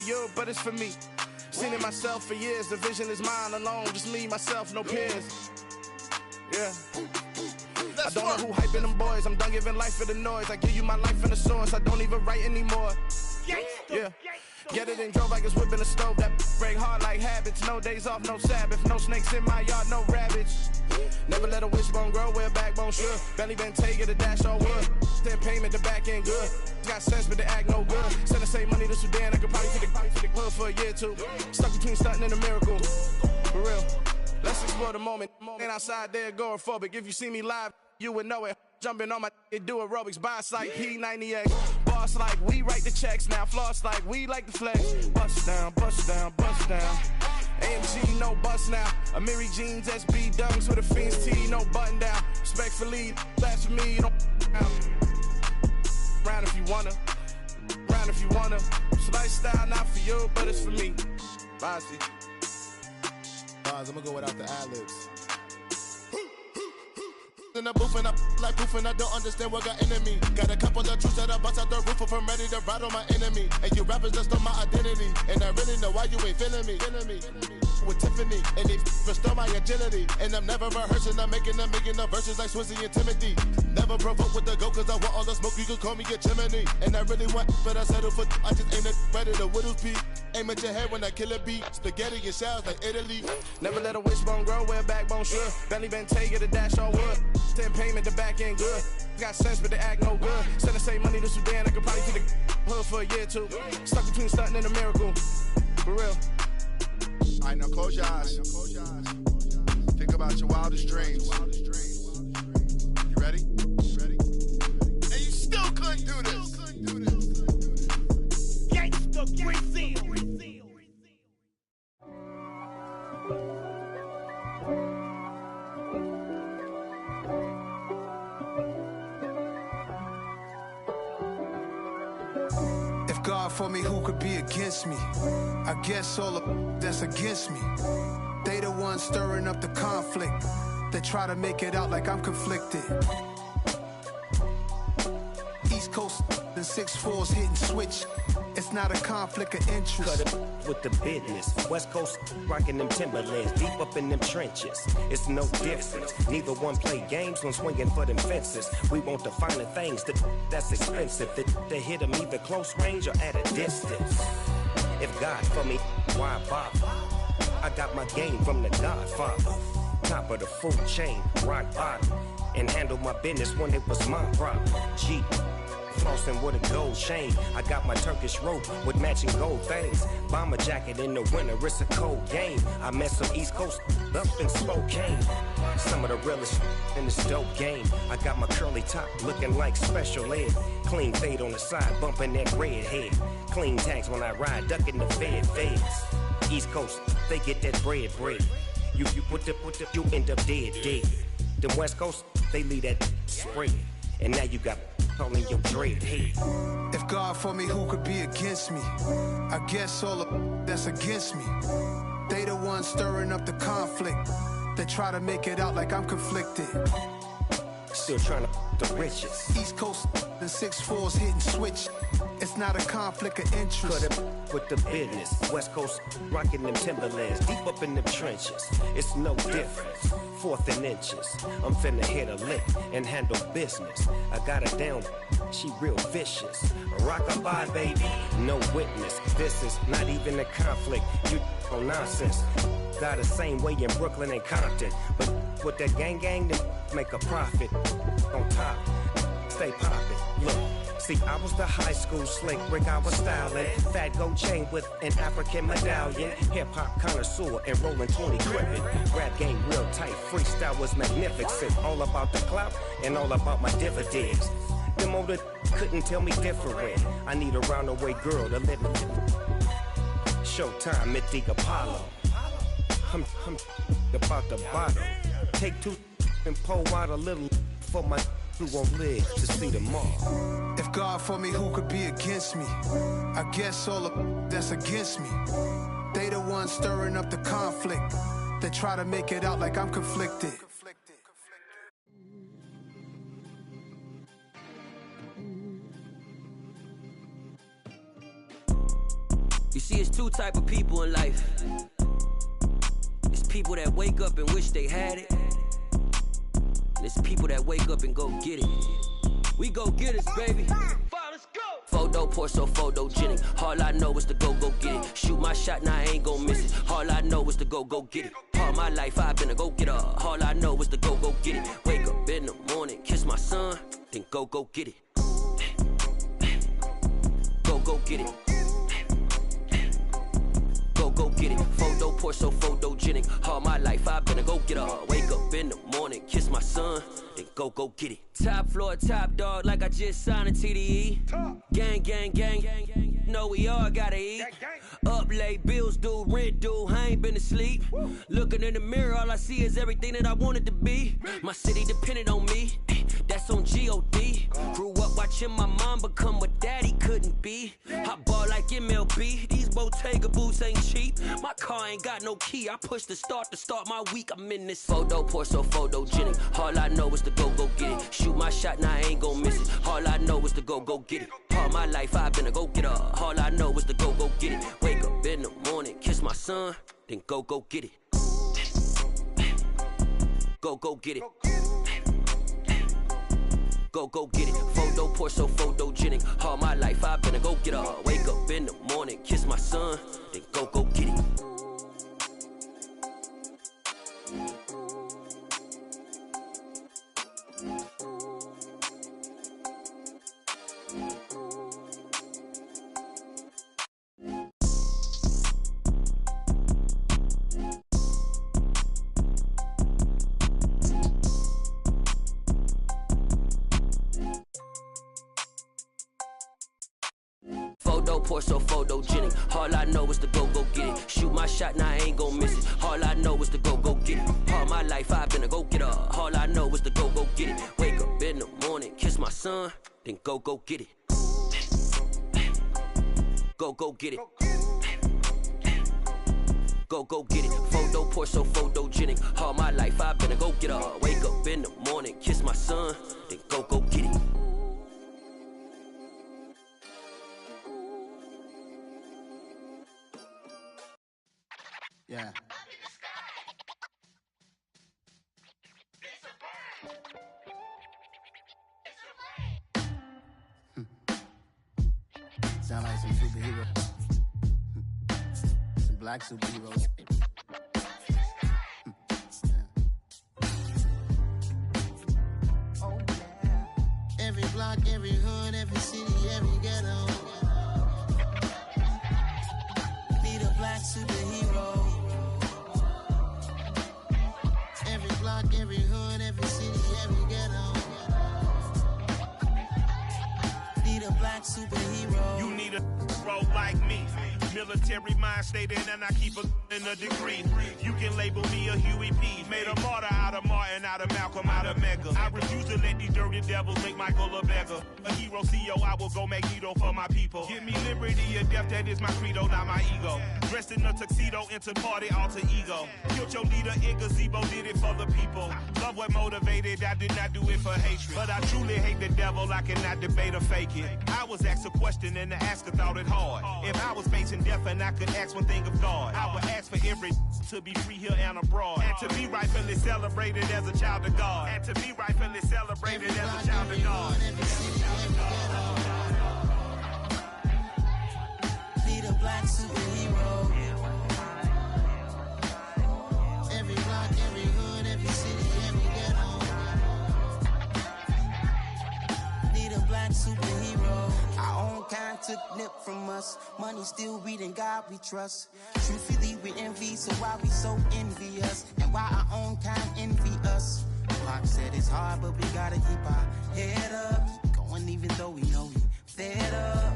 you, but it's for me. Seen it myself for years, the vision is mine alone, just me, myself, no peers. Yeah. I don't know who hyping them boys, I'm done giving life for the noise. I give you my life in the source, I don't even write anymore. Yeah. Get it and drove like it's whipping a stove. That break hard like habits. No days off, no Sabbath. No snakes in my yard, no rabbits. Never let a wishbone grow where a backbone should. Belly been take a dash on wood. Then payment, the back end good. Got sense, but the act no good. Send the same money to Sudan. I could probably take the hood for a year or two. Stuck between stunting and a miracle. For real. Let's explore the moment. Ain't outside there agoraphobic. If you see me live, you would know it. Jumping on my do aerobics, boss like P90X. Boss like we write the checks now. Floss like we like the flex. Bust down, bust down, bust down. AMG, no bust now. Amiri jeans, SB dunks with a Fiends T, no button down. Respectfully, that's for me, you don't round if you wanna. Round if you wanna. It's lifestyle, not for you, but it's for me. Bossy. I'm gonna go without the ad-libs. In the booth and I like proof and I don't understand what got into me. Got a couple of truths that I bust out the roof if I'm ready to ride on my enemy. And you rappers just stole my identity, and I really know why you ain't feeling me. With Tiffany, and they restore my agility. And I'm never rehearsing, I'm making a million of verses like Swizzy and Timothy. Never provoke with the go, cause I want all the smoke, you can call me a chimney. And I really want, but I settle for, I just ain't ready to whittles peak. Aim at your head when I kill a beat. Spaghetti and shells like Italy. Never let a wishbone grow where a backbone should. Belly been take a dash on wood. Then payment, the back end good. Got sense, but the act no good. Send the same money to Sudan, I could probably take the hood for a year or two. Stuck between stunting and a miracle. For real. Alright, now close your eyes. Think about your wildest dreams. You ready? And you still couldn't do this. Gangsta Brazil. If God for me, who could be against me? I guess all of that's against me. They the ones stirring up the conflict. They try to make it out like I'm conflicted. East Coast and 6'4s hitting switch. It's not a conflict of interest. Cut it with the business. West Coast rocking them Timberlands, deep up in them trenches. It's no difference. Neither one play games when swinging for them fences. We want the finer things that's expensive. They hit them either close range or at a distance. If God for me, why bother? I got my game from the Godfather. Top of the food chain, rock bottom. And handle my business when it was my problem. G. Flossing with a gold chain. I got my Turkish rope with matching gold things. Bomber jacket in the winter, it's a cold game. I met some East Coast up in Spokane. Some of the realest in this dope game. I got my curly top looking like special ed. Clean fade on the side, bumping that red head. Clean tags when I ride, ducking the feds. East Coast, they get that bread. You put the, you end up dead. Them West Coast, they leave that spread. And now you got calling your dread head. If God for me, who could be against me? I guess all of that's against me. They the ones stirring up the conflict. They try to make it out like I'm conflicted. Still trying to the riches. East Coast and 6'4s hitting switch. It's not a conflict of interest. Cut it with the business. West Coast rocking them Timberlands, deep up in them trenches. It's no difference. 4th and inches. I'm finna hit a lick and handle business. I got her down, she real vicious. Rock-a-bye, baby, no witness. This is not even a conflict. You on nonsense. Got the same way in Brooklyn and Compton. But with that gang, then make a profit. On top, stay poppin'. Look. See, I was the high school slick Rick, I was styling. Fat gold chain with an African medallion. Hip-hop connoisseur and rolling 20 crippin'. Rap game real tight, freestyle was magnificent. All about the clout and all about my dividends. Them older couldn't tell me different. I need a round-the-way girl to live in. Showtime, Mythic Apollo. I'm about the bottle. Take 2 and pour out a little for my who won't live to see tomorrow. If God for me, who could be against me? I guess all of that's against me. They the ones stirring up the conflict. They try to make it out like I'm conflicted. You See, it's two type of people in life. It's people that wake up and wish they had it. And it's people that wake up and go get it. We go get it, baby. Let's go. Photo pour so photogenic. All I know is to go get it. Shoot my shot, now I ain't gon' miss it. All I know is to go get it. All my life I've been a go getter. All I know is to go get it. Wake up in the morning, kiss my son, then go get it. Go get it. Go get it. Photo pour so photogenic. All my life I've been a go getter. Wake up in the morning, kiss my son, then go get it. Top floor, top dog, like I just signed a TDE. Gang, gang, gang, gang, gang. Know we all gotta eat. Up late, bills due, rent due, I ain't been asleep. Looking in the mirror, all I see is everything that I wanted to be. My city depended on me, that's on G.O.D. Grew up watching my mom become what daddy couldn't be. I ball like MLB, these Bottega boots ain't cheap. My car ain't got no key, I push the start to start my week. I'm in this photo pour so photogenic. All I know is to go get it. Shoot my shot, now I ain't gon' miss it. All I know is to go get it. All my life I've been a go getter. All I know is to go get it. Wake up in the morning, kiss my son, then go get it. Go get it. Go get it. Photo pour so photogenic. All my life I've been a go getter. Wake up in the morning, kiss my son, then go get it. Photo pour so photogenic. All I know is to go get it. Shoot my shot, now I ain't gon' miss it. All I know is to go get it. All my life I've been a go getter. All I know is to go get it. Wake up in the morning, kiss my son, then go get it. Go get it. Go get it. Photo pour so photogenic. All my life I've been a go getter. Wake up in the morning, kiss my son, then go get it. Yeah. Sound like some superheroes. Some black superheroes. Oh yeah. Every block, every hood, every city, every ghetto. Need a black superhero. Every block, every hood, every city, every ghetto. Need a black superhero. You need a role like me. Military mind state and I keep in a degree. You can label me a Huey P. Made a martyr out of Martin, out of Malcolm, out of Mega. I refuse to let these dirty devils make Michael a beggar. A hero CEO, I will go Magneto for my people. Give me liberty or death, that is my credo, not my ego. Dressed in a tuxedo, into party, alter ego. Killed your leader in gazebo, did it for the people. Love what motivated, I did not do it for hatred. But I truly hate the devil, I cannot debate or fake it. I was asked a question and the asker thought it hard. If I was facing death and I could ask one thing of God, I would ask for every to be free here and abroad, and to be rightfully celebrated as a child of God, and to be rightfully celebrated as a child of God. Need a black superhero. Every block, every hood, every city, every ghetto. Need a black superhero. Our own kind took nip from us. Money still reading, God we trust. Truthfully we envy, so why we so envious? And why our own kind envy us? Block said it's hard, but we gotta keep our head up. Keep going even though we know we fed up.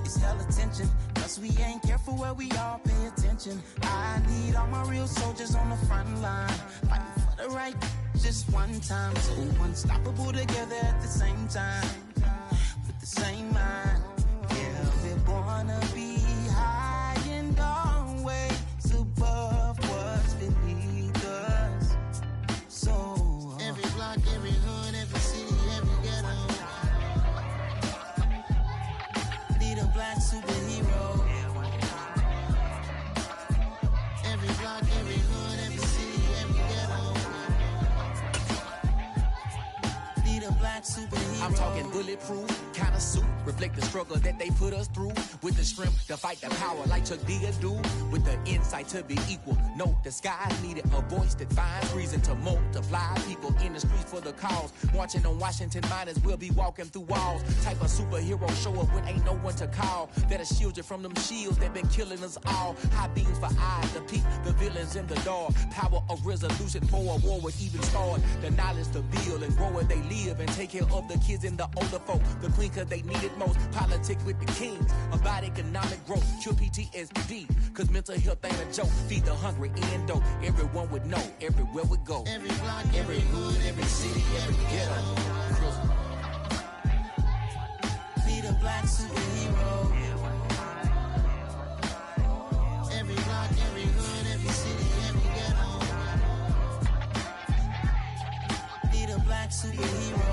It's hell attention, cause we ain't careful where we all pay attention. I need all my real soldiers on the front line, fighting for the right just one time. So unstoppable together at the same time, with the same mind. Yeah, we're born to be high and always above what's beneath us. So every block, every hood, every city, every ghetto. Need a black superhero. bulletproof kind of suit. Reflect the struggle that they put us through. With the strength to fight the power like Chuck D do. With the insight to be equal. No disguise needed. A voice that finds reason to multiply. People in the streets for the cause. Marching on Washington miners will be walking through walls. Type of superhero show up when ain't no one to call. That'll shield you from them shields that been killing us all. High beams for eyes to peek the villains in the dark. Power of resolution for a war would even start. The knowledge to build and grow where they live and take care of the kids and the older folk. The queen cause they need it most. Politic with the kings. About economic growth. Cure PTSD. Cause mental health ain't a joke. Feed the hungry and dope. Everyone would know. Everywhere we go. Every block, every hood, every city, every ghetto. Be the black superhero. Every block, every hood, every city, every ghetto. Be the black superhero.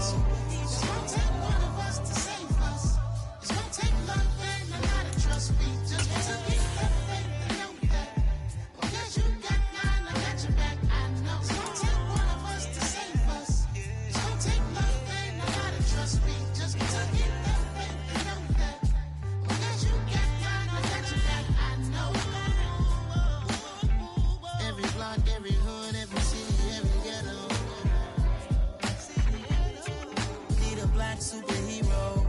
It's gonna take one of us to save us. It's gonna take love and a lot of trust. We just gotta keep that faith and know that. Because you got mine, I got your back. I know. It's gonna take one of us to save us. It's gonna take love and a lot of trust. We just gotta keep that faith and know that. Because you got mine, I got your back. I know. Every block, every hood, every city, every ghetto. Be the black superhero.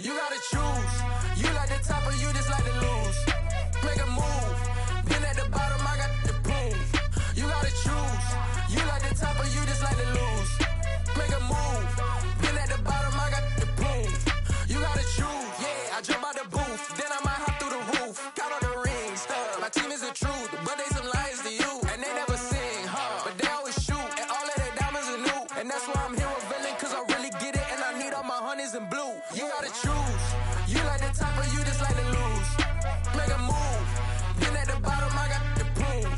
You gotta choose. You like the top or you just like to lose. Make a move. Been at the bottom, I got the proof. You gotta choose. You like the top or you just like to lose. Make a move. Been at the bottom, I got the proof. You gotta choose. Yeah, I jump out the booth. Then I might hop through the roof. Count all the rings. My team is the truth, but they some liars to you. And they never sing, but they always shoot. And all of their diamonds are new. And that's why I'm here revealing, cause I really get it. And I need all my honeys in blue. You gotta choose. You like the top or you just like to lose. Make a move. Been at the bottom, I got the proof.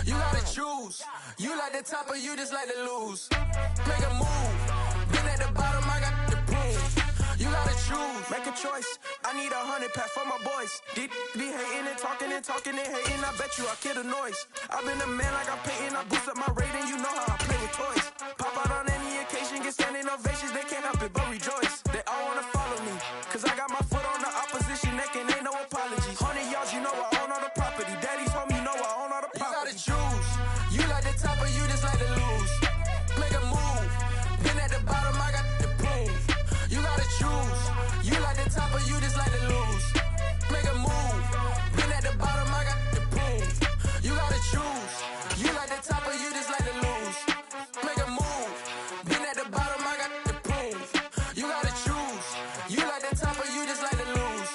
You gotta choose. You like the top or you just like to lose. Make a move. Been at the bottom, I got the proof. You gotta choose. Make a choice. I need 100 pack for my boys. Be hating and talking and hating. I bet you I kill the noise. I've been a man like I'm painting. I boost up my rating. You know how I play with toys. Pop out on any occasion, get standing ovations. They can't help it but rejoice. They all wanna follow me, cause I got my foot on the opposition neck and ain't no apologies. 100 yards, you know I own all the property. Daddy's home, you know I own all the property. You gotta choose. You like the top or you just like to lose. Make a move. Been at the bottom, I got the proof. You gotta choose. You like the top or you just like to lose. Make a move. Been at the bottom, I got the proof. You gotta choose. You like the top or you just like to lose. Make a move. Been at the bottom, I got the proof. You gotta choose. You like the top or you just like to lose.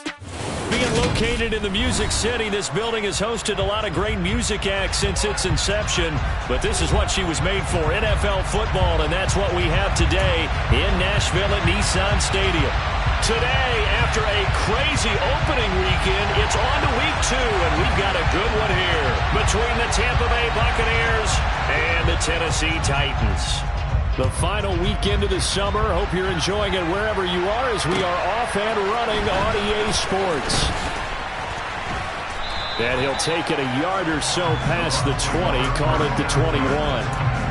Being located in the Music City, this building has hosted a lot of great music acts since its inception. But this is what she was made for, NFL football, and that's what we have today in Nashville at Nissan Stadium. Today, after a crazy opening weekend, it's on to week 2, and we've got a good one here between the Tampa Bay Buccaneers and the Tennessee Titans. The final weekend of the summer. Hope you're enjoying it wherever you are as we are off and running on EA Sports. And he'll take it a yard or so past the 20, call it the 21.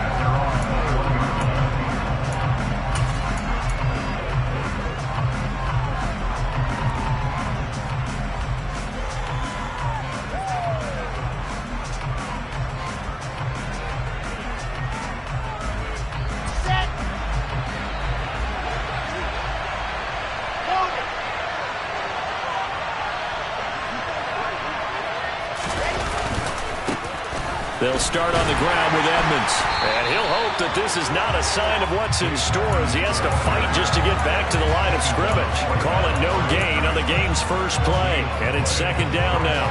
They'll start on the ground with Edmonds. And he'll hope that this is not a sign of what's in store as he has to fight just to get back to the line of scrimmage. Call it no gain on the game's first play. And it's second down now.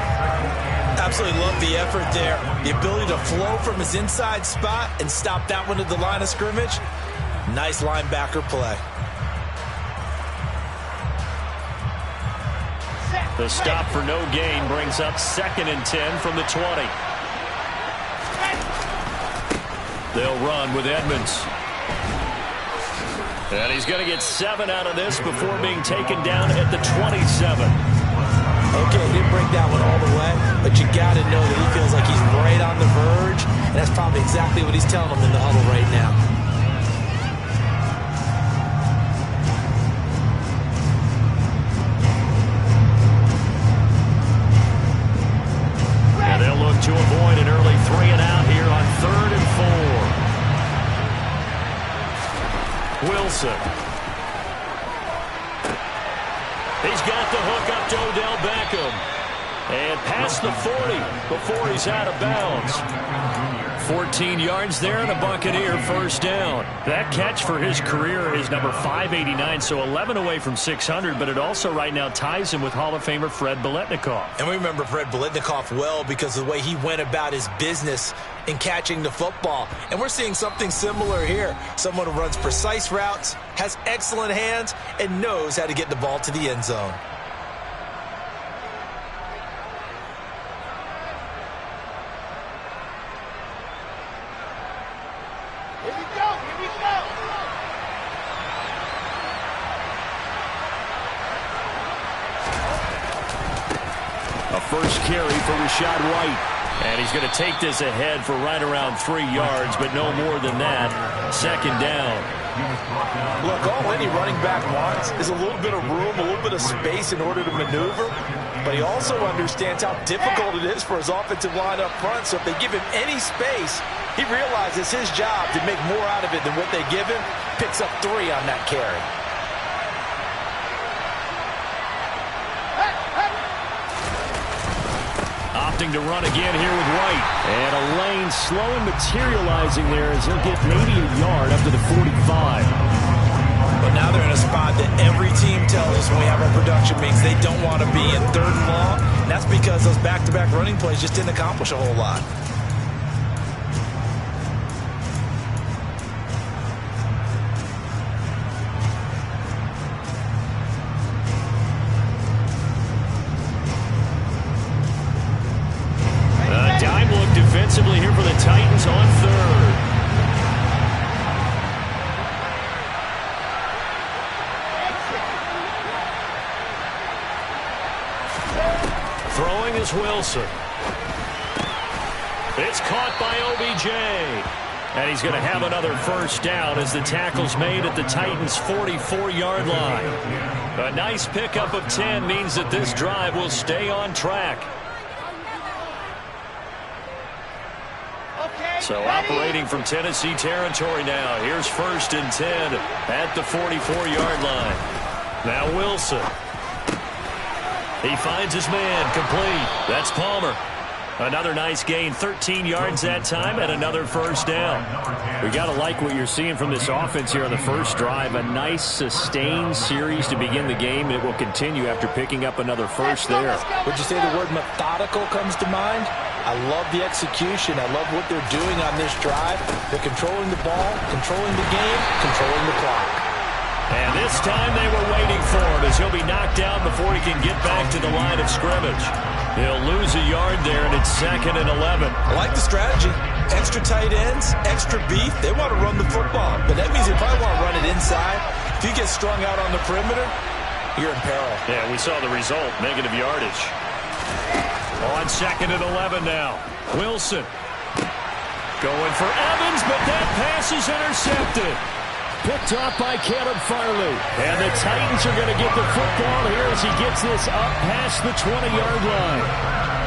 Absolutely love the effort there. The ability to flow from his inside spot and stop that one at the line of scrimmage. Nice linebacker play. The stop for no gain brings up 2nd and 10 from the 20. They'll run with Edmonds. And he's going to get 7 out of this before being taken down at the 27. Okay, didn't break that one all the way, but you got to know that he feels like he's right on the verge, and that's probably exactly what he's telling them in the huddle right now. And they'll look to avoid an early 3-and-out here on 3rd and 4. Wilson. He's got the hook up to Odell Beckham. And past the 40 before he's out of bounds. 14 yards there and a Buccaneer first down. That catch for his career is number 589, so 11 away from 600, but it also right now ties him with Hall of Famer Fred Biletnikoff. And we remember Fred Biletnikoff well because of the way he went about his business in catching the football. And we're seeing something similar here. Someone who runs precise routes, has excellent hands, and knows how to get the ball to the end zone. First carry for Rashad White. And he's going to take this ahead for right around 3 yards, but no more than that. 2nd down. Look, all any running back wants is a little bit of room, a little bit of space in order to maneuver. But he also understands how difficult it is for his offensive line up front. So if they give him any space, he realizes his job to make more out of it than what they give him. Picks up 3 on that carry. Opting to run again here with White. And a lane slowly materializing there as he'll get maybe a yard up to the 45. But now they're in a spot that every team tells us when we have our production meetings they don't want to be in 3rd and long. And that's because those back-to-back running plays just didn't accomplish a whole lot. Defensively here for the Titans on 3rd. Throwing is Wilson. It's caught by OBJ. And he's going to have another first down as the tackle's made at the Titans' 44-yard line. A nice pickup of 10 means that this drive will stay on track. So operating from Tennessee territory now. Here's 1st and 10 at the 44-yard line. Now Wilson. He finds his man complete. That's Palmer. Another nice gain, 13 yards that time, and another first down. We got to like what you're seeing from this offense here on the first drive. A nice sustained series to begin the game, and it will continue after picking up another first there. Would you say the word methodical comes to mind? I love the execution. I love what they're doing on this drive. They're controlling the ball, controlling the game, controlling the clock. And this time they were waiting for him as he'll be knocked down before he can get back to the line of scrimmage. He'll lose a yard there, and it's 2nd and 11. I like the strategy. Extra tight ends, extra beef. They want to run the football, but that means they probably want to run it inside. If you get strung out on the perimeter, you're in peril. Yeah, we saw the result, negative yardage. On 2nd and 11 now. Wilson going for Evans, but that pass is intercepted. Picked off by Caleb Farley. And the Titans are going to get the football here as he gets this up past the 20-yard line.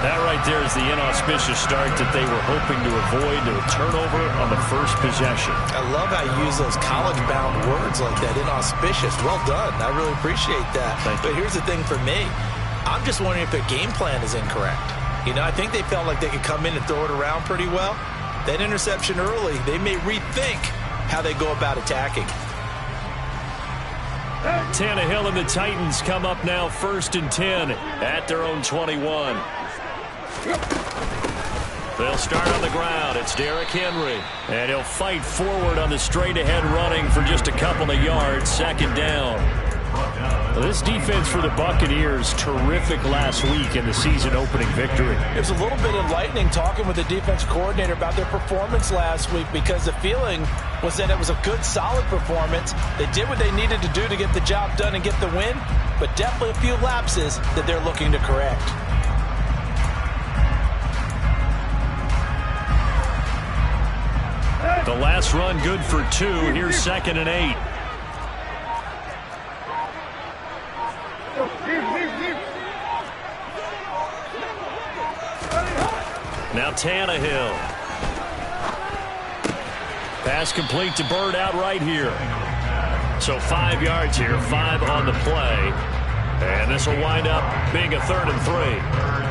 That right there is the inauspicious start that they were hoping to avoid. A turnover on the first possession. I love how you use those college-bound words like that, inauspicious. Well done. I really appreciate that. But here's the thing for me. I'm just wondering if their game plan is incorrect. You know, I think they felt like they could come in and throw it around pretty well. That interception early, they may rethink how they go about attacking. Tannehill and the Titans come up now 1st and 10 at their own 21. They'll start on the ground. It's Derrick Henry. And he'll fight forward on the straight-ahead running for just a couple of yards. 2nd down. Well, this defense for the Buccaneers, terrific last week in the season-opening victory. It was a little bit enlightening talking with the defense coordinator about their performance last week, because the feeling was that it was a good, solid performance. They did what they needed to do to get the job done and get the win, but definitely a few lapses that they're looking to correct. The last run good for 2. Here's 2nd and 8. Now Tannehill. Pass complete to Bird out right here. So 5 yards here, 5 on the play. And this will wind up being a 3rd and 3.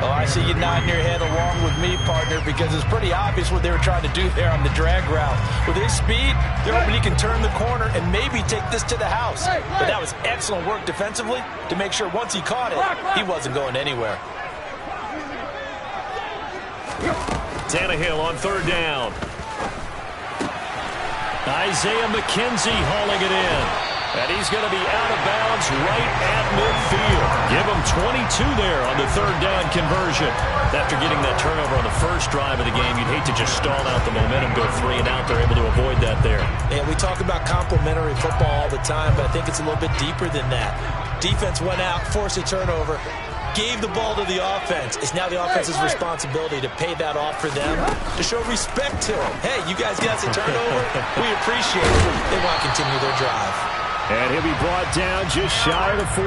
Oh, I see you nodding your head along with me, partner, because it's pretty obvious what they were trying to do there on the drag route. With his speed, they're hoping he can turn the corner and maybe take this to the house. But that was excellent work defensively to make sure once he caught it, he wasn't going anywhere. Tannehill on 3rd down. Isaiah McKenzie hauling it in. And he's going to be out of bounds right at midfield. Give him 22 there on the 3rd down conversion. After getting that turnover on the first drive of the game, you'd hate to just stall out the momentum, go 3 and out. They're able to avoid that there. And we talk about complementary football all the time, but I think it's a little bit deeper than that. Defense went out, forced a turnover, gave the ball to the offense. It's now the offense's responsibility to pay that off for them, to show respect to them. Hey, you guys got the turnover. We appreciate it. They want to continue their drive. And he'll be brought down just shy of the 40.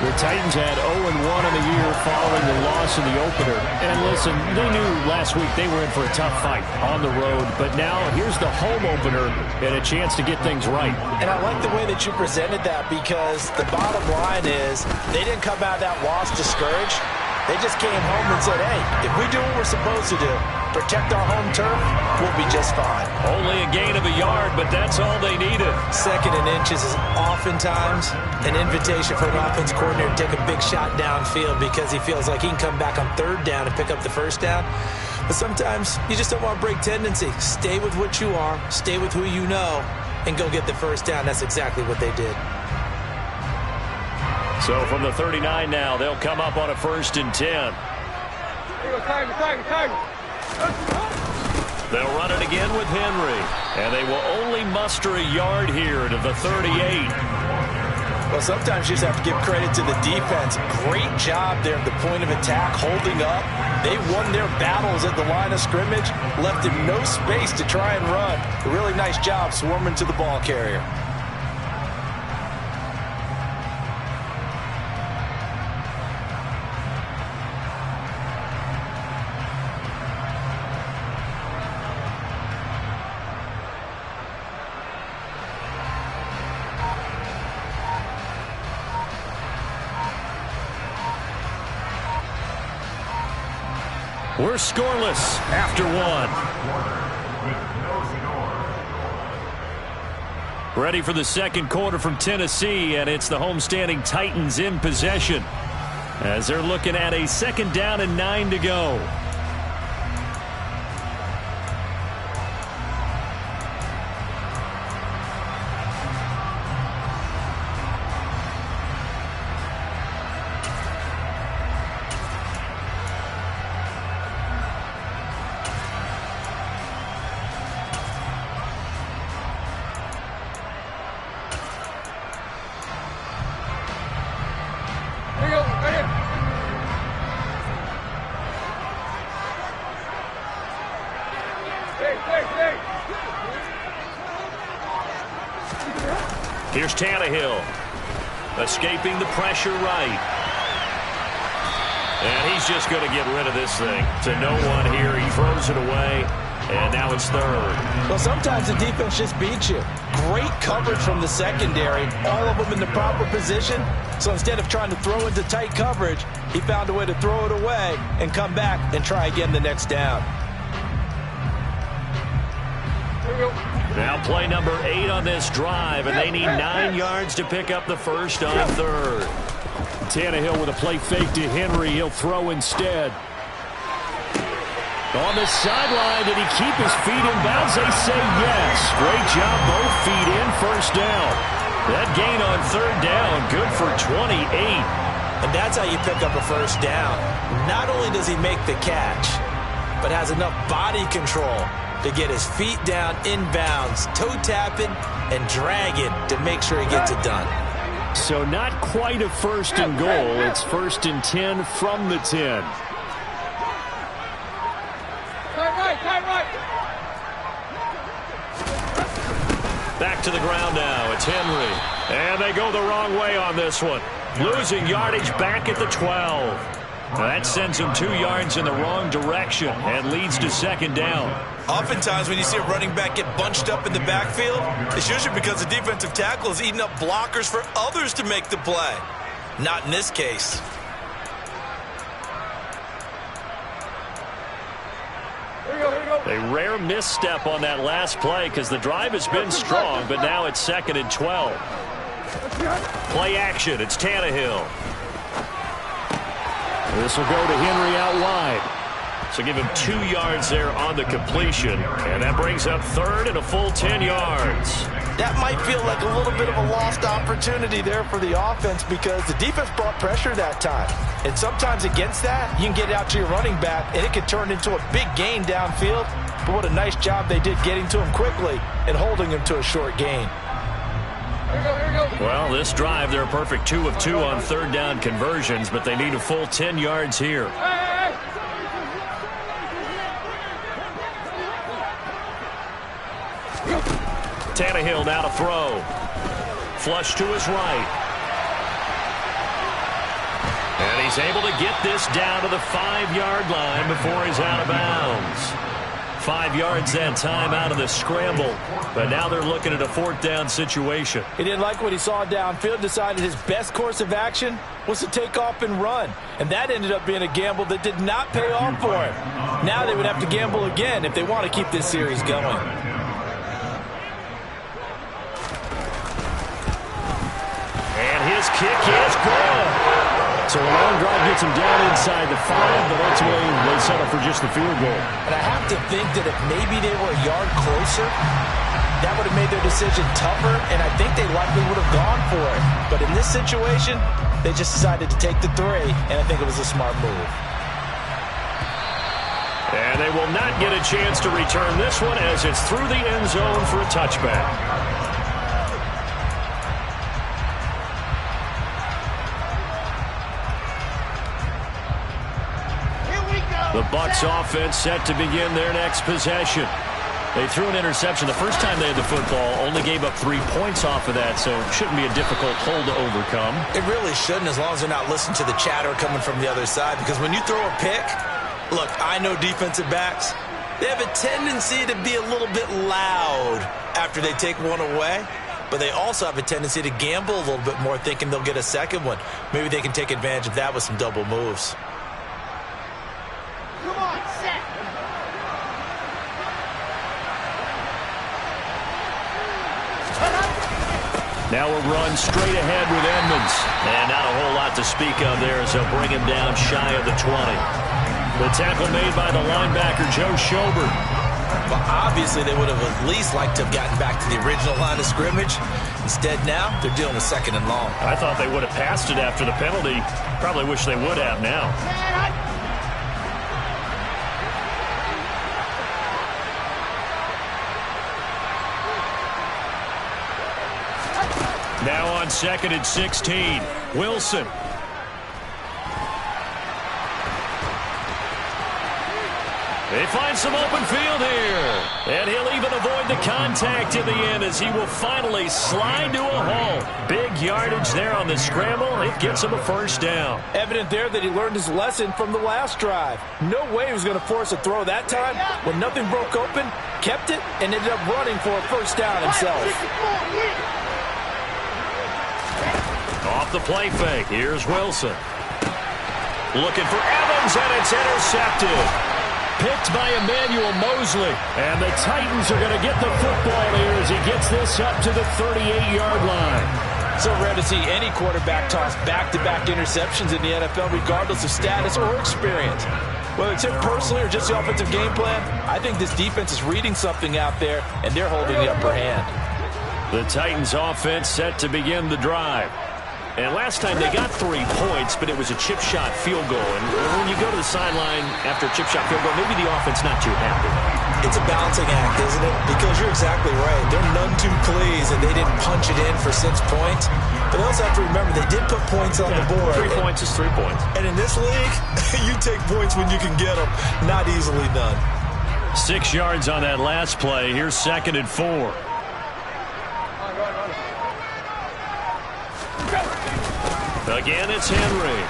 The Titans had 0-1 in the year following the loss in the opener. And listen, they knew last week they were in for a tough fight on the road. But now here's the home opener and a chance to get things right. And I like the way that you presented that, because the bottom line is they didn't come out of that loss discouraged. They just came home and said, hey, if we do what we're supposed to do, protect our home turf, we'll be just fine. Only a gain of a yard, but that's all they needed. 2nd and inches is oftentimes an invitation for an offense coordinator to take a big shot downfield, because he feels like he can come back on 3rd down and pick up the 1st down. But sometimes you just don't want to break tendency. Stay with what you are, stay with who you know, and go get the 1st down. That's exactly what they did. So from the 39 now, they'll come up on a 1st and 10. They'll run it again with Henry, and they will only muster a yard here to the 38. Well, sometimes you just have to give credit to the defense. Great job there at the point of attack, holding up. They won their battles at the line of scrimmage, left him no space to try and run. A really nice job swarming to the ball carrier. We're scoreless after 1. Ready for the 2nd quarter from Tennessee, and it's the homestanding Titans in possession as they're looking at a 2nd down and 9 to go. Here's Tannehill, escaping the pressure right. And he's just going to get rid of this thing to no one here. He throws it away, and now it's 3rd. Well, sometimes the defense just beats you. Great coverage from the secondary, all of them in the proper position. So instead of trying to throw into tight coverage, he found a way to throw it away and come back and try again the next down. Now play number 8 on this drive, and they need 9 yards to pick up the 1st on 3rd. Tannehill with a play fake to Henry. He'll throw instead. On the sideline, did he keep his feet in bounds? They say yes. Great job, both feet in, 1st down. That gain on third down, good for 28. And that's how you pick up a first down. Not only does he make the catch, but has enough body control to get his feet down inbounds, toe tapping and dragging to make sure he gets it done. So not quite a first and goal. It's 1st and 10 from the 10. Back to the ground now. It's Henry. And they go the wrong way on this one. Losing yardage back at the 12. That sends him 2 yards in the wrong direction and leads to 2nd down. Oftentimes when you see a running back get bunched up in the backfield, it's usually because the defensive tackle is eating up blockers for others to make the play. Not in this case. A rare misstep on that last play because the drive has been strong, but now it's 2nd and 12. Play action. It's Tannehill. This will go to Henry out wide. So give him 2 yards there on the completion. And that brings up 3rd and a full 10 yards. That might feel like a little bit of a lost opportunity there for the offense because the defense brought pressure that time. And sometimes against that, you can get it out to your running back, and it can turn into a big gain downfield. But what a nice job they did getting to him quickly and holding him to a short gain. Well, this drive, they're a perfect 2 of 2 on 3rd down conversions, but they need a full 10 yards here. Tannehill now to throw. Flush to his right. And he's able to get this down to the 5-yard line before he's out of bounds. 5 yards that time out of the scramble. But now they're looking at a 4th down situation. He didn't like what he saw downfield, decided his best course of action was to take off and run. And that ended up being a gamble that did not pay off for him. Now they would have to gamble again if they want to keep this series going. And his kick is good. So a long drive gets him down inside the 5, but ultimately they settle for just the field goal. And I have to think that if maybe they were a yard closer, that would have made their decision tougher, and I think they likely would have gone for it. But in this situation, they just decided to take the 3, and I think it was a smart move. And they will not get a chance to return this one as it's through the end zone for a touchback. The Bucs offense set to begin their next possession. They threw an interception the first time they had the football, only gave up 3 points off of that, so it shouldn't be a difficult hole to overcome. It really shouldn't, as long as they're not listening to the chatter coming from the other side, because when you throw a pick, look, I know defensive backs, they have a tendency to be a little bit loud after they take one away, but they also have a tendency to gamble a little bit more, thinking they'll get a second one. Maybe they can take advantage of that with some double moves. Now a run straight ahead with Edmonds. And not a whole lot to speak of there as they'll bring him down shy of the 20. The tackle made by the linebacker, Joe Schobert. Well, obviously they would have at least liked to have gotten back to the original line of scrimmage. Instead now, they're dealing with 2nd and long. I thought they would have passed it after the penalty. Probably wish they would have now. Now on 2nd and 16, Wilson. They find some open field here. And he'll even avoid the contact in the end as he will finally slide to a halt. Big yardage there on the scramble. It gets him a 1st down. Evident there that he learned his lesson from the last drive. No way he was going to force a throw that time. When nothing broke open, kept it, and ended up running for a 1st down himself. Off the play fake, here's Wilson. Looking for Evans, and it's intercepted. Picked by Emmanuel Mosley. And the Titans are going to get the football here as he gets this up to the 38-yard line. So rare to see any quarterback toss back-to-back interceptions in the NFL, regardless of status or experience. Whether it's him personally or just the offensive game plan, I think this defense is reading something out there, and they're holding the upper hand. The Titans offense set to begin the drive. And last time they got 3 points, but it was a chip shot field goal. And when you go to the sideline after a chip shot field goal, maybe the offense not too happy. It's a balancing act, isn't it? Because you're exactly right. They're none too pleased that they didn't punch it in for 6 points. But they also have to remember they did put points on the board. 3 points is 3 points. And in this league, you take points when you can get them. Not easily done. 6 yards on that last play. Here's 2nd and 4. Again, it's Henry.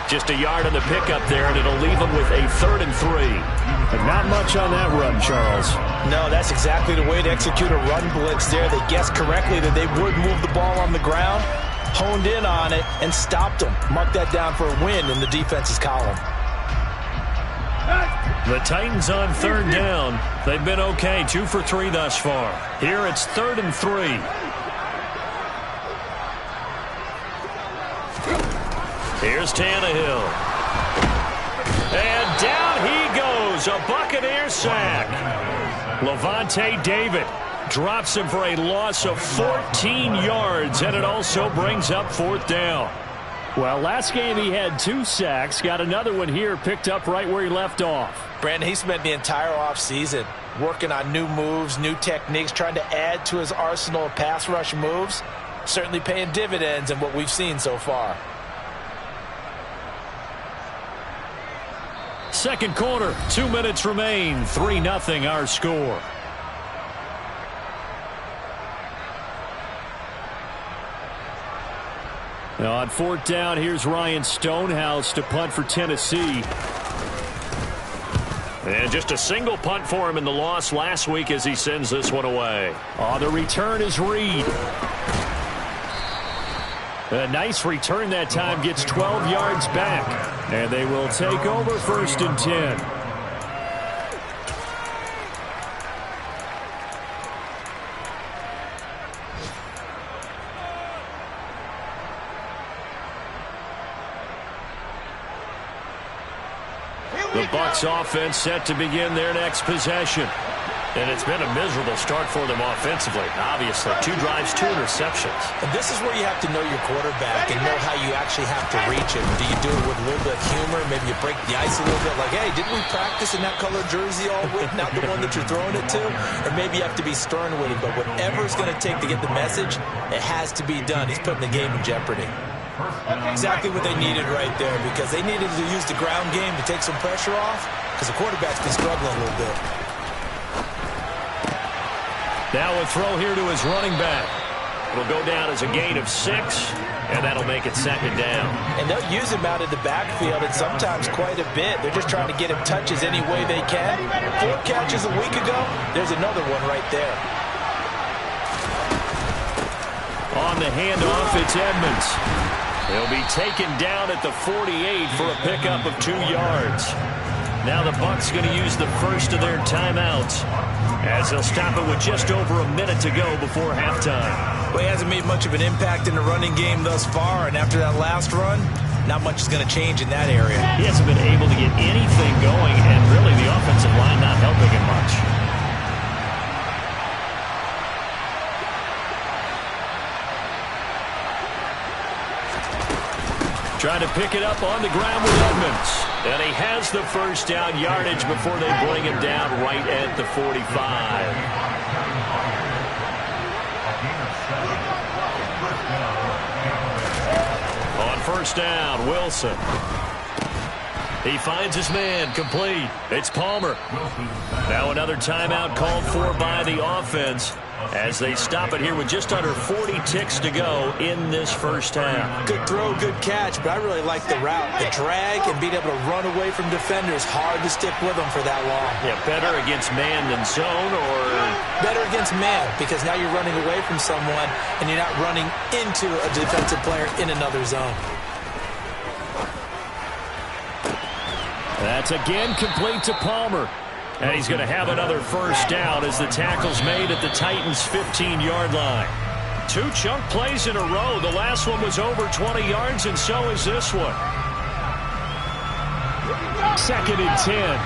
Just a yard on the pickup there, and it'll leave him with a 3rd and 3. But not much on that run, Charles. No, that's exactly the way to execute a run blitz there. They guessed correctly that they would move the ball on the ground, honed in on it, and stopped them. Mark that down for a win in the defense's column. The Titans on 3rd down. They've been okay, 2 for 3 thus far. Here it's 3rd and 3. Here's Tannehill. And down he goes. A Buccaneer sack. Levante David drops him for a loss of 14 yards, and it also brings up 4th down. Well, last game he had 2 sacks. Got another one here, picked up right where he left off. Brandon, he spent the entire offseason working on new moves, new techniques, trying to add to his arsenal of pass rush moves. Certainly paying dividends in what we've seen so far. Second quarter, 2 minutes remain. 3-0 our score. Now on 4th down, here's Ryan Stonehouse to punt for Tennessee. And just a single punt for him in the loss last week as he sends this one away. On the return is Reed. A nice return that time, gets 12 yards back. And they will take over 1st and 10. The Bucs offense set to begin their next possession. And it's been a miserable start for them offensively, obviously. 2 drives, 2 interceptions. And this is where you have to know your quarterback and know how you actually have to reach him. Do you do it with a little bit of humor? Maybe you break the ice a little bit, like, hey, didn't we practice in that colored jersey all week, not the one that you're throwing it to? Or maybe you have to be stern with him. But whatever it's going to take to get the message, it has to be done. He's putting the game in jeopardy. Exactly what they needed right there, because they needed to use the ground game to take some pressure off, because the quarterback's been struggling a little bit. Now a throw here to his running back. It'll go down as a gain of 6, and that'll make it 2nd down. And they'll use him out of the backfield, and sometimes quite a bit. They're just trying to get him touches any way they can. 4 catches a week ago, there's another one right there. On the handoff, it's Edmonds. He'll be taken down at the 48 for a pickup of 2 yards. Now the Bucs going to use the first of their timeouts, as they'll stop it with just over a minute to go before halftime. Well, he hasn't made much of an impact in the running game thus far, and after that last run, not much is going to change in that area. He hasn't been able to get anything going, and really the offensive line not helping him much. Trying to pick it up on the ground with Edmonds. And he has the first down yardage before they bring him down right at the 45. On 1st down, Wilson. He finds his man, complete. It's Palmer. Now another timeout called for by the offense, as they stop it here with just under 40 ticks to go in this first half. Good throw, good catch, but I really like the route. The drag and being able to run away from defenders, hard to stick with them for that long. Yeah, better against man than zone, or? Better against man, because now you're running away from someone and you're not running into a defensive player in another zone. That's again complete to Palmer. And he's going to have another first down as the tackle's made at the Titans' 15-yard line. 2 chunk plays in a row. The last one was over 20 yards, and so is this one. 2nd and 10.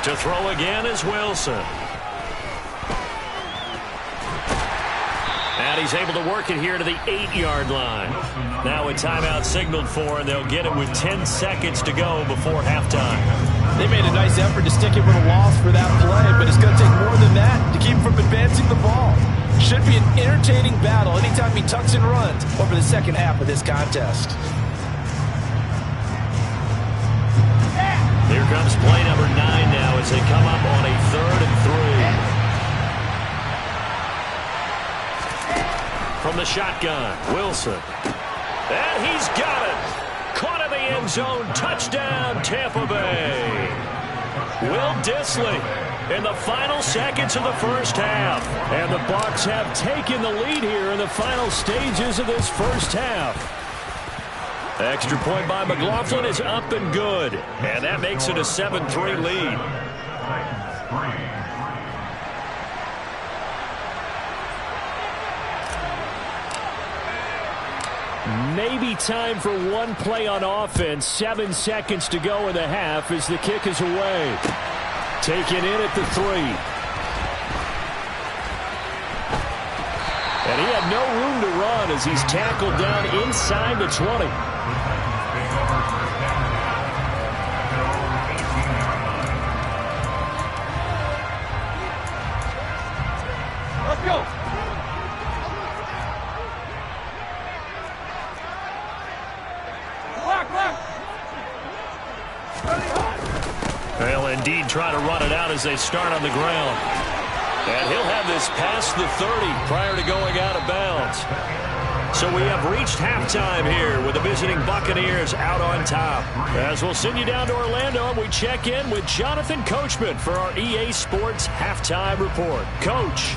To throw again is Wilson. And he's able to work it here to the 8-yard line. Now a timeout signaled for, and they'll get it with 10 seconds to go before halftime. They made a nice effort to stick it with a loss for that play, but it's going to take more than that to keep him from advancing the ball. Should be an entertaining battle anytime he tucks and runs over the second half of this contest. Here comes play number 9 now as they come up on a 3rd and 3. From the shotgun, Wilson. And he's got it. Caught in the end zone. Touchdown, Tampa Bay. Will Dissly in the final seconds of the first half. And the Bucs have taken the lead here in the final stages of this first half. Extra point by McLaughlin is up and good. And that makes it a 7-3 lead. Maybe time for one play on offense. 7 seconds to go in the half as the kick is away. Taken in at the 3. And he had no room to run as he's tackled down inside the 20. Let's go. They'll indeed try to run it out as they start on the ground. And he'll have this past the 30 prior to going out of bounds. So we have reached halftime here with the visiting Buccaneers out on top. As we'll send you down to Orlando, and we check in with Jonathan Coachman for our EA Sports Halftime Report. Coach.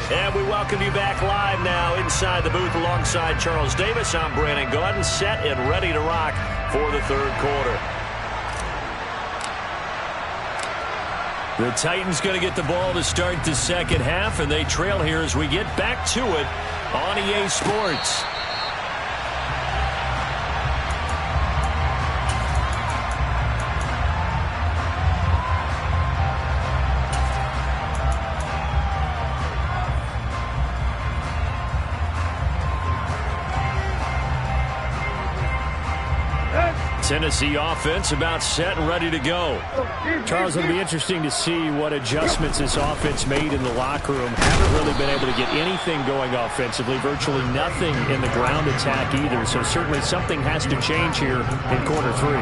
And we welcome you back live now inside the booth alongside Charles Davis. I'm Brandon Gaudin, set and ready to rock for the third quarter. The Titans going to get the ball to start the second half, and they trail here as we get back to it on EA Sports. Tennessee offense about set and ready to go. Charles, it'll be interesting to see what adjustments this offense made in the locker room. Haven't really been able to get anything going offensively, virtually nothing in the ground attack either. So certainly something has to change here in quarter 3.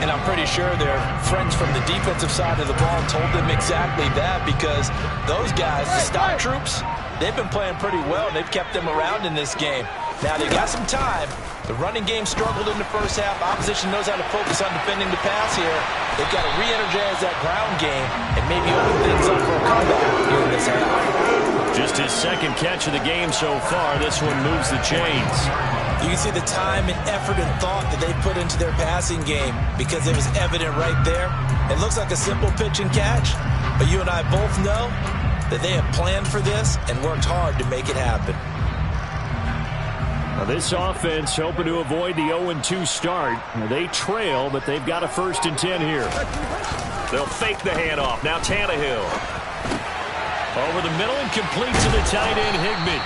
And I'm pretty sure their friends from the defensive side of the ball told them exactly that, because those guys, the stock troops, they've been playing pretty well, and they've kept them around in this game. Now they got some time. The running game struggled in the first half. Opposition knows how to focus on defending the pass here. They've got to re-energize that ground game and maybe open things up for a comeback here in this half. Just his second catch of the game so far. This one moves the chains. You can see the time and effort and thought that they put into their passing game, because it was evident right there. It looks like a simple pitch and catch, but you and I both know that they have planned for this and worked hard to make it happen. Now this offense hoping to avoid the 0-2 start. They trail, but they've got a 1st and 10 here. They'll fake the handoff. Now Tannehill. Over the middle and complete to the tight end, Higbee.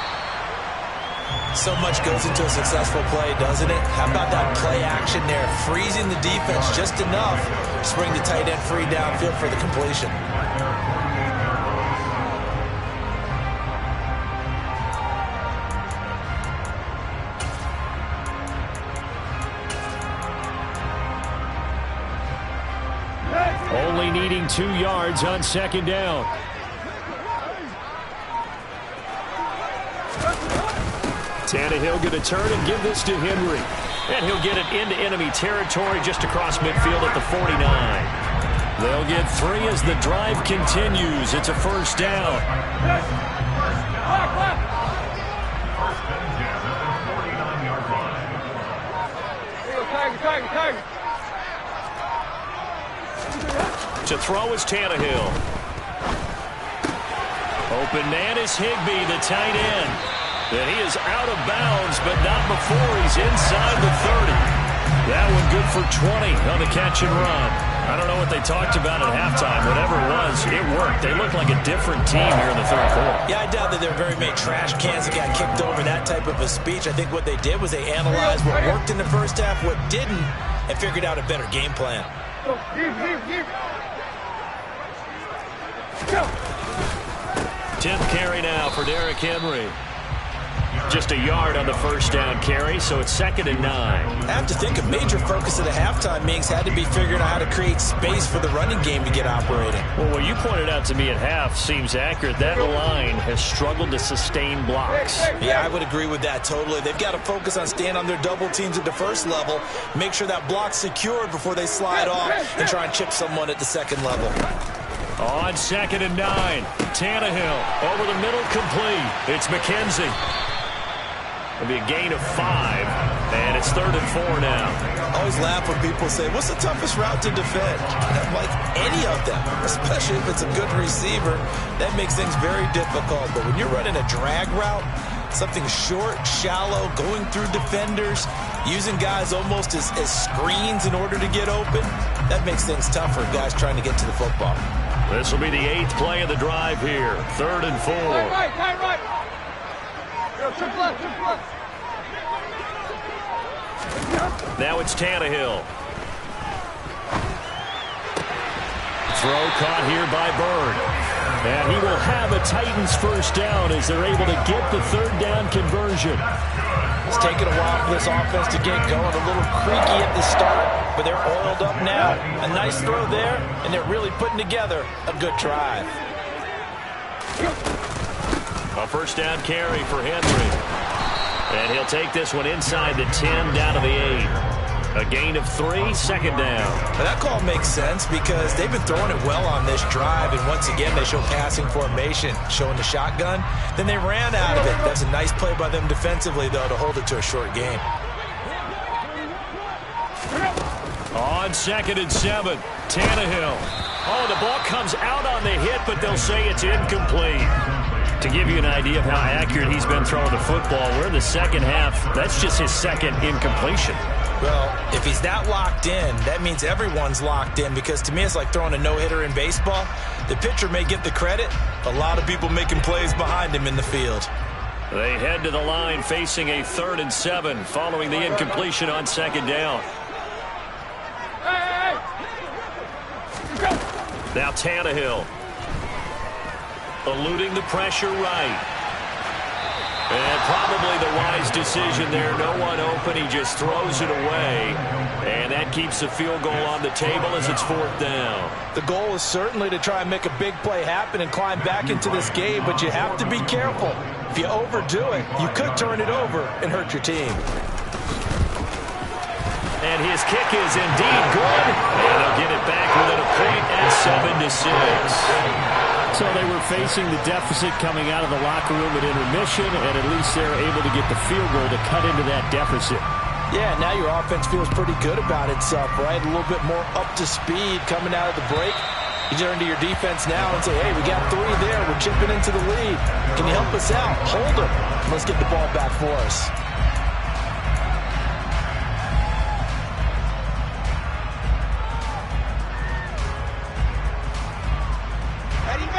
So much goes into a successful play, doesn't it? How about that play action there? Freezing the defense just enough to bring the tight end free downfield for the completion. Only needing 2 yards on second down. Tannehill going to turn and give this to Henry. And he'll get it into enemy territory just across midfield at the 49. They'll get 3 as the drive continues. It's a 1st down. To throw is Tannehill. Open man is Higbee, the tight end. And he is out of bounds, but not before he's inside the 30. That one good for 20 on the catch and run. I don't know what they talked about at halftime. Whatever it was, it worked. They looked like a different team here in the third quarter. Yeah, I doubt that there were very many trash cans that got kicked over, that type of a speech. I think what they did was they analyzed what worked in the first half, what didn't, and figured out a better game plan. 10th carry now for Derrick Henry. Just a yard on the first down carry, so it's 2nd and 9. I have to think a major focus of the halftime meetings had to be figuring out how to create space for the running game to get operating. Well, what you pointed out to me at half seems accurate. That line has struggled to sustain blocks. Yeah, I would agree with that totally. They've got to focus on staying on their double teams at the first level, make sure that block's secured before they slide off and try and chip someone at the second level. On 2nd and 9, Tannehill over the middle, complete. It's McKenzie. It'll be a gain of 5, and it's 3rd and 4 now. I always laugh when people say, what's the toughest route to defend? I'm like, any of them, especially if it's a good receiver, that makes things very difficult. But when you're running a drag route, something short, shallow, going through defenders, using guys almost as screens in order to get open, that makes things tough for guys trying to get to the football. This will be the 8th play of the drive here, 3rd and 4. Right. Now it's Tannehill. Throw caught here by Bird. And he will have a Titans first down as they're able to get the 3rd down conversion. It's taken a while for this offense to get going. A little creaky at the start, but they're oiled up now. A nice throw there, and they're really putting together a good drive. A first down carry for Henry. And he'll take this one inside the 10, down to the 8. A gain of 3, 2nd down. Now that call makes sense because they've been throwing it well on this drive, and once again they show passing formation, showing the shotgun. Then they ran out of it. That's a nice play by them defensively, though, to hold it to a short gain. On 2nd and 7, Tannehill. Oh, the ball comes out on the hit, but they'll say it's incomplete. To give you an idea of how accurate he's been throwing the football, we're in the second half. That's just his 2nd incompletion. Well, if he's that locked in, that means everyone's locked in, because to me it's like throwing a no-hitter in baseball. The pitcher may get the credit, a lot of people making plays behind him in the field. They head to the line facing a 3rd and 7 following the incompletion on 2nd down. Now Tannehill. Eluding the pressure right. And probably the wise decision there. No one open. He just throws it away. And that keeps the field goal on the table as it's 4th down. The goal is certainly to try and make a big play happen and climb back into this game, but you have to be careful. If you overdo it, you could turn it over and hurt your team. And his kick is indeed good. And they'll get it back within a point at 7-6. So they were facing the deficit coming out of the locker room at intermission, and at least they're able to get the field goal to cut into that deficit. Yeah, now your offense feels pretty good about itself, right? A little bit more up to speed coming out of the break. You turn to your defense now and say, hey, we got 3 there. We're chipping into the lead. Can you help us out? Hold them. Let's get the ball back for us.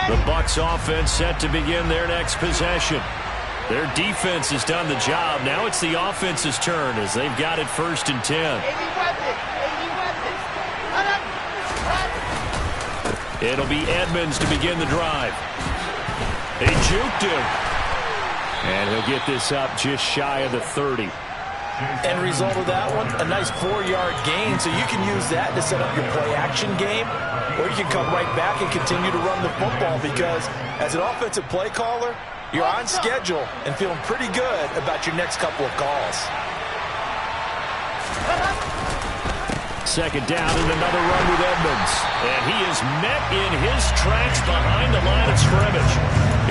The Bucs offense set to begin their next possession. Their defense has done the job. Now it's the offense's turn as they've got it 1st and 10. It'll be Edmonds to begin the drive. He juked him. And he'll get this up just shy of the 30. End result of that one, a nice 4-yard gain, so you can use that to set up your play-action game, or you can come right back and continue to run the football, because as an offensive play caller, you're on schedule and feeling pretty good about your next couple of calls. 2nd down and another run with Edmonds. And he is met in his tracks behind the line of scrimmage.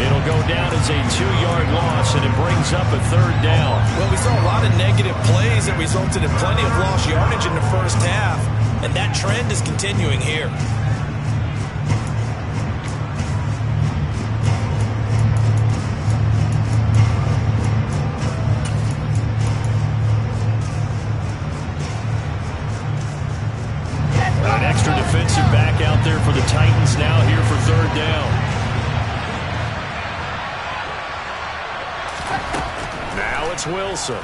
It'll go down as a 2-yard loss, and it brings up a 3rd down. Well, we saw a lot of negative plays that resulted in plenty of lost yardage in the first half, and that trend is continuing here. it's Wilson.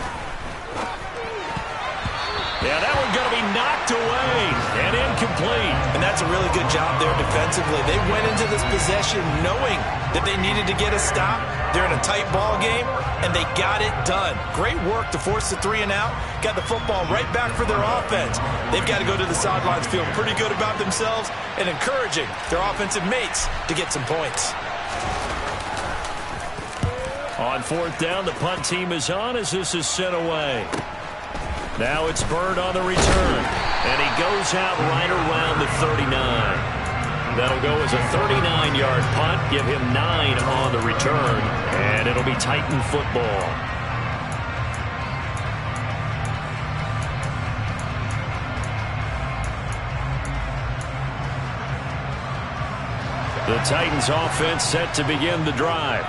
Yeah, that one's going to be knocked away and incomplete. And that's a really good job there defensively. They went into this possession knowing that they needed to get a stop. They're in a tight ball game, and they got it done. Great work to force the 3 and out. Got the football right back for their offense. They've got to go to the sidelines feeling pretty good about themselves and encouraging their offensive mates to get some points. On 4th down, the punt team is on as this is sent away. Now it's Bird on the return, and he goes out right around the 39. That'll go as a 39-yard punt, give him 9 on the return, and it'll be Titan football. The Titans offense set to begin the drive.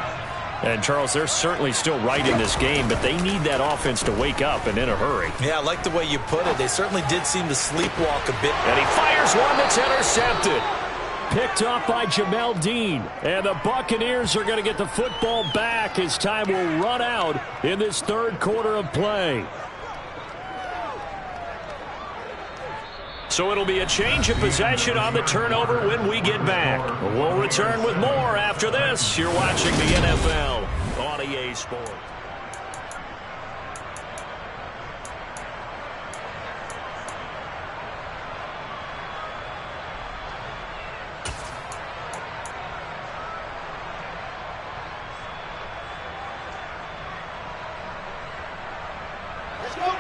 And, Charles, they're certainly still right in this game, but they need that offense to wake up and in a hurry. Yeah, I like the way you put it. They certainly did seem to sleepwalk a bit. And he fires one that's intercepted. Picked up by Jamel Dean. And the Buccaneers are going to get the football back as time will run out in this 3rd quarter of play. So it'll be a change of possession on the turnover when we get back. We'll return with more after this. You're watching the NFL on EA Sports.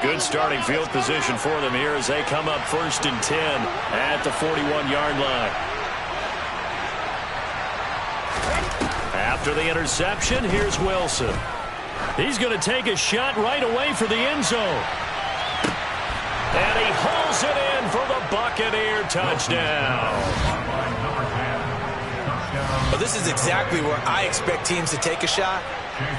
Good starting field position for them here as they come up 1st and 10 at the 41-yard line. After the interception, here's Wilson. He's going to take a shot right away for the end zone. And he hauls it in for the Buccaneer touchdown. Well, this is exactly where I expect teams to take a shot.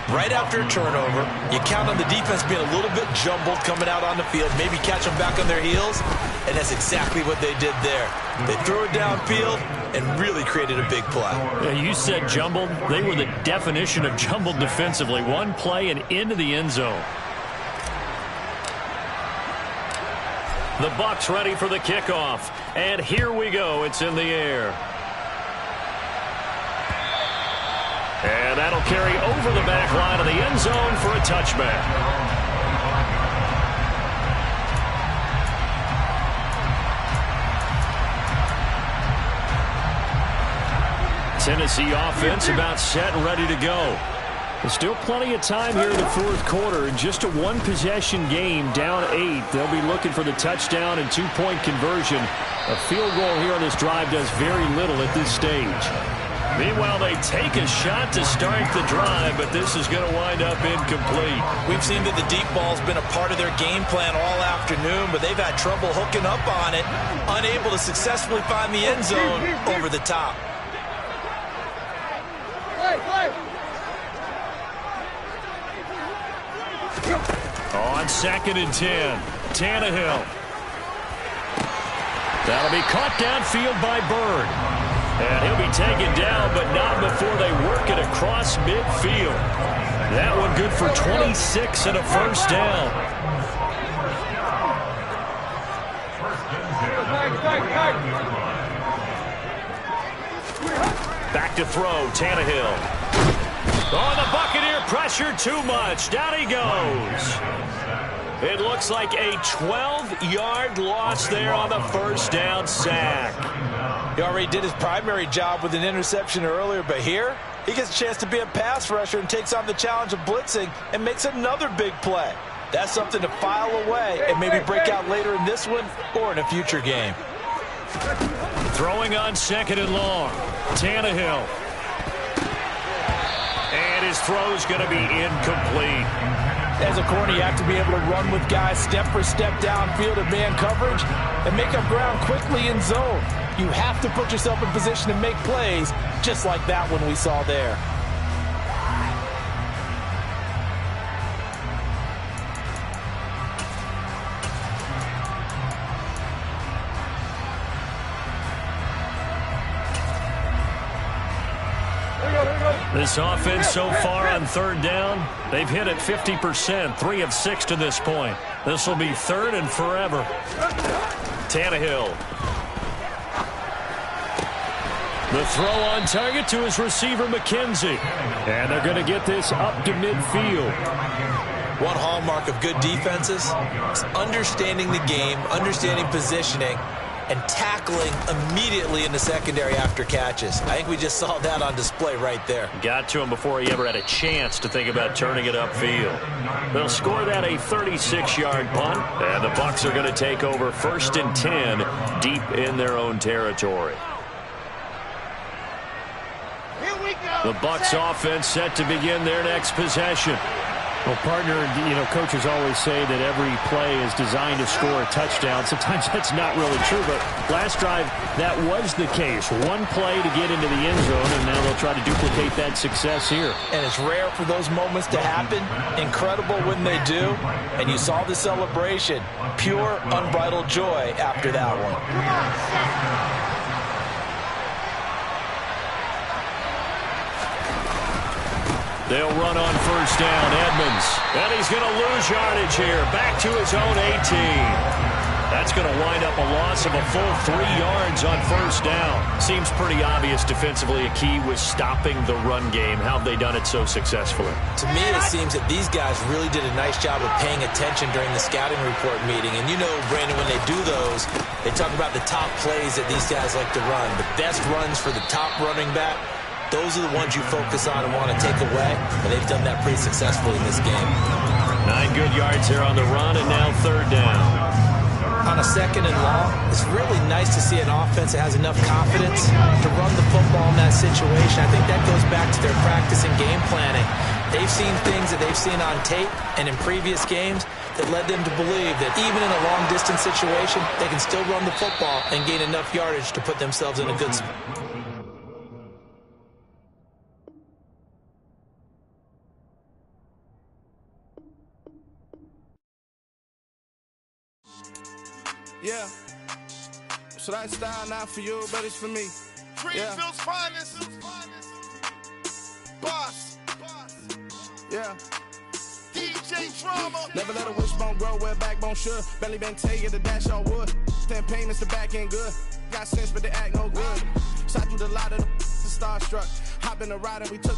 Right after a turnover, you count on the defense being a little bit jumbled coming out on the field, maybe catch them back on their heels, and that's exactly what they did there. They threw it downfield and really created a big play. Yeah, you said jumbled. They were the definition of jumbled defensively. One play and into the end zone. The Bucs ready for the kickoff, and here we go. It's in the air. And that'll carry over the back line of the end zone for a touchback. Tennessee offense about set and ready to go. There's still plenty of time here in the 4th quarter. Just a 1-possession game, down 8. They'll be looking for the touchdown and 2-point conversion. A field goal here on this drive does very little at this stage. Meanwhile, they take a shot to start the drive, but this is going to wind up incomplete. We've seen that the deep ball's been a part of their game plan all afternoon, but they've had trouble hooking up on it, unable to successfully find the end zone over the top. On 2nd and 10, Tannehill. That'll be caught downfield by Bird. And he'll be taken down, but not before they work it across midfield. That one good for 26 and a 1st down. Back to throw, Tannehill. Oh, the Buccaneer pressure too much. Down he goes. It looks like a 12-yard loss there on the 1st down sack. He already did his primary job with an interception earlier, but here he gets a chance to be a pass rusher and takes on the challenge of blitzing and makes another big play. That's something to file away and maybe break out later in this one or in a future game. Throwing on 2nd and long. Tannehill. And his throw's going to be incomplete. As a corner, you have to be able to run with guys step for step downfield in man coverage and make up ground quickly in zone. You have to put yourself in position to make plays just like that one we saw there. This offense so far on third down, they've hit it 50%, 3 of 6 to this point. This will be third and forever. Tannehill. The throw on target to his receiver, McKenzie. And they're going to get this up to midfield. One hallmark of good defenses is understanding the game, understanding positioning, and tackling immediately in the secondary after catches. I think we just saw that on display right there. Got to him before he ever had a chance to think about turning it upfield. They'll score that a 36-yard punt, and the Bucs are going to take over 1st and 10 deep in their own territory. The Bucs offense set to begin their next possession. Well, partner, coaches always say that every play is designed to score a touchdown. Sometimes that's not really true, but last drive, that was the case. One play to get into the end zone, and now they'll try to duplicate that success here. And it's rare for those moments to happen. Incredible when they do. And you saw the celebration. Pure, unbridled joy after that one. Come on, Seth. They'll run on 1st down, Edmonds. And he's going to lose yardage here. Back to his own 18. That's going to wind up a loss of a full 3 yards on 1st down. Seems pretty obvious defensively a key was stopping the run game. How have they done it so successfully? To me, it seems that these guys really did a nice job of paying attention during the scouting report meeting. And you know, Brandon, when they do those, they talk about the top plays that these guys like to run. The best runs for the top running back. Those are the ones you focus on and want to take away, and they've done that pretty successfully in this game. 9 good yards here on the run, and now 3rd down. On a 2nd and long, it's really nice to see an offense that has enough confidence to run the football in that situation. I think that goes back to their practice and game planning. They've seen things that they've seen on tape and in previous games that led them to believe that even in a long-distance situation, they can still run the football and gain enough yardage to put themselves in a good spot. Yeah. So that style not for you, but it's for me. Greenfield's finest. Boss. Yeah. DJ Drama. Never let a wishbone grow where a backbone should. Belly been tell you the dash all wood. 10 payments to back end good. Got sense, but they act no good. Shot through the lot of the starstruck. Hop in the ride and we took